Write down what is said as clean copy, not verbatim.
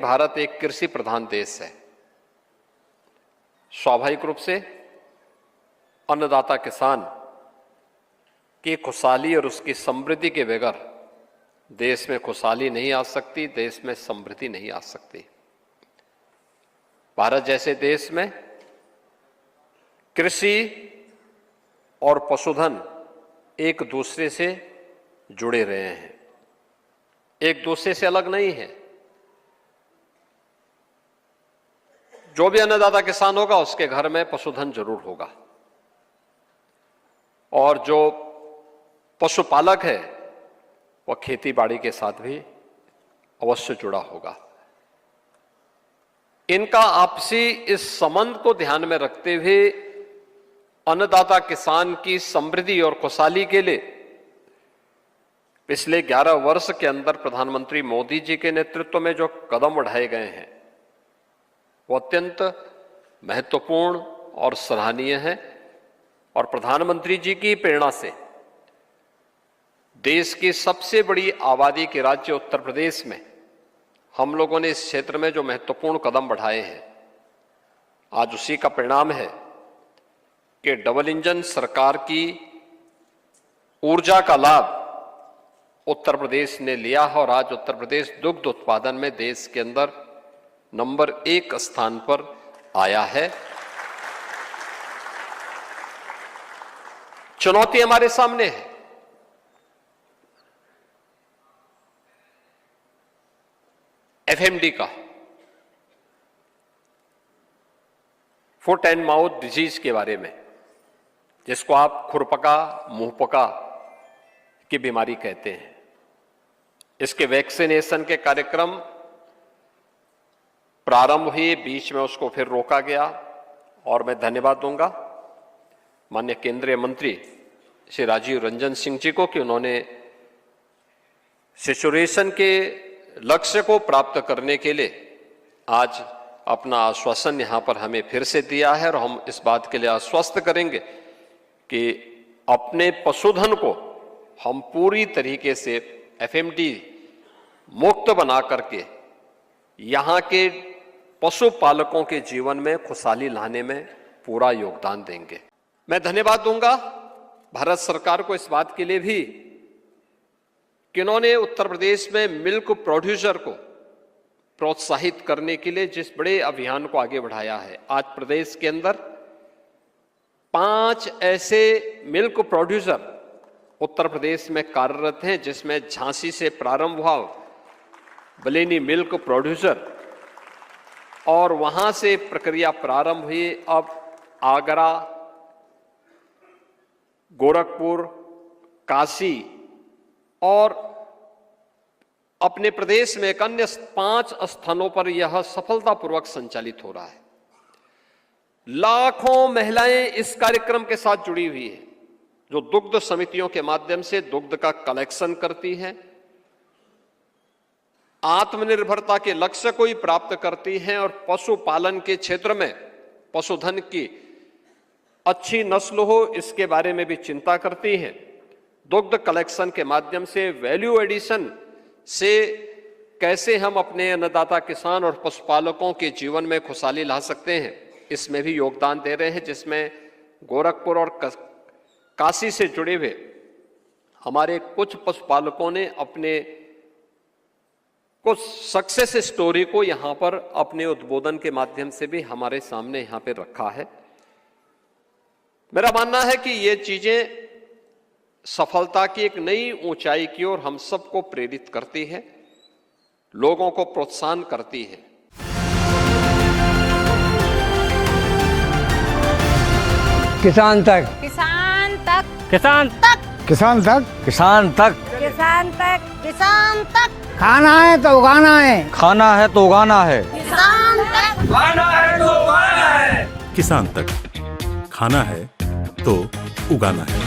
भारत एक कृषि प्रधान देश है। स्वाभाविक रूप से अन्नदाता किसान की खुशहाली और उसकी समृद्धि के बगैर देश में खुशहाली नहीं आ सकती, देश में समृद्धि नहीं आ सकती। भारत जैसे देश में कृषि और पशुधन एक दूसरे से जुड़े रहे हैं, एक दूसरे से अलग नहीं है। जो भी अन्नदाता किसान होगा उसके घर में पशुधन जरूर होगा, और जो पशुपालक है वह खेती बाड़ी के साथ भी अवश्य जुड़ा होगा। इनका आपसी इस संबंध को ध्यान में रखते हुए अन्नदाता किसान की समृद्धि और खुशहाली के लिए पिछले 11 वर्ष के अंदर प्रधानमंत्री मोदी जी के नेतृत्व में जो कदम उठाए गए हैं वो अत्यंत महत्वपूर्ण और सराहनीय है। और प्रधानमंत्री जी की प्रेरणा से देश की सबसे बड़ी आबादी के राज्य उत्तर प्रदेश में हम लोगों ने इस क्षेत्र में जो महत्वपूर्ण कदम बढ़ाए हैं, आज उसी का परिणाम है कि डबल इंजन सरकार की ऊर्जा का लाभ उत्तर प्रदेश ने लिया है और आज उत्तर प्रदेश दुग्ध उत्पादन में देश के अंदर नंबर 1 स्थान पर आया है। चुनौती हमारे सामने है। एफएमडी का, फुट एंड माउथ डिजीज के बारे में, जिसको आप खुरपका मुंहपका की बीमारी कहते हैं, इसके वैक्सीनेशन के कार्यक्रम प्रारंभ हुए, बीच में उसको फिर रोका गया। और मैं धन्यवाद दूंगा माननीय केंद्रीय मंत्री श्री राजीव रंजन सिंह जी को कि उन्होंने सैचुरेशन के लक्ष्य को प्राप्त करने के लिए आज अपना आश्वासन यहां पर हमें फिर से दिया है। और हम इस बात के लिए आश्वस्त करेंगे कि अपने पशुधन को हम पूरी तरीके से एफएमडी मुक्त बना करके यहां के पशुपालकों के जीवन में खुशहाली लाने में पूरा योगदान देंगे। मैं धन्यवाद दूंगा भारत सरकार को इस बात के लिए भी कि उन्होंने उत्तर प्रदेश में मिल्क प्रोड्यूसर को प्रोत्साहित करने के लिए जिस बड़े अभियान को आगे बढ़ाया है। आज प्रदेश के अंदर 5 ऐसे मिल्क प्रोड्यूसर उत्तर प्रदेश में कार्यरत हैं, जिसमें झांसी से प्रारंभ हुआ बलेनी मिल्क प्रोड्यूसर, और वहां से प्रक्रिया प्रारंभ हुई। अब आगरा, गोरखपुर, काशी और अपने प्रदेश में एक अन्य 5 स्थानों पर यह सफलतापूर्वक संचालित हो रहा है। लाखों महिलाएं इस कार्यक्रम के साथ जुड़ी हुई हैं, जो दुग्ध समितियों के माध्यम से दुग्ध का कलेक्शन करती हैं, आत्मनिर्भरता के लक्ष्य को ही प्राप्त करती हैं और पशुपालन के क्षेत्र में पशुधन की अच्छी नस्ल हो इसके बारे में भी चिंता करती हैं। दुग्ध कलेक्शन के माध्यम से वैल्यू एडिशन से कैसे हम अपने अन्नदाता किसान और पशुपालकों के जीवन में खुशहाली ला सकते हैं, इसमें भी योगदान दे रहे हैं, जिसमें गोरखपुर और काशी से जुड़े हुए हमारे कुछ पशुपालकों ने अपने कुछ सक्सेस स्टोरी को यहां पर अपने उद्बोधन के माध्यम से भी हमारे सामने यहां पे रखा है। मेरा मानना है कि ये चीजें सफलता की एक नई ऊंचाई की ओर हम सबको प्रेरित करती है, लोगों को प्रोत्साहन करती है। किसान तक, किसान तक, किसान तक, किसान तक, किसान तक, किसान तक, किसान तक। खाना है तो उगाना है, खाना है तो उगाना है, किसान तक, खाना है तो उगाना है। किसान तक, खाना है तो उगाना है।